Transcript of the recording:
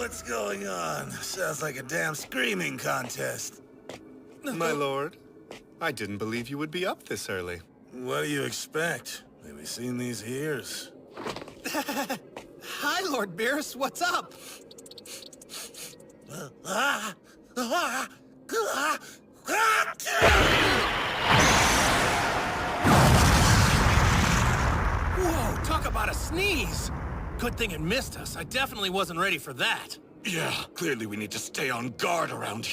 What's going on? Sounds like a damn screaming contest. My lord, I didn't believe you would be up this early. What do you expect? Have you seen these ears? Hi, Lord Beerus. What's up? Whoa, talk about a sneeze! Good thing it missed us. I definitely wasn't ready for that. Yeah, clearly we need to stay on guard around here.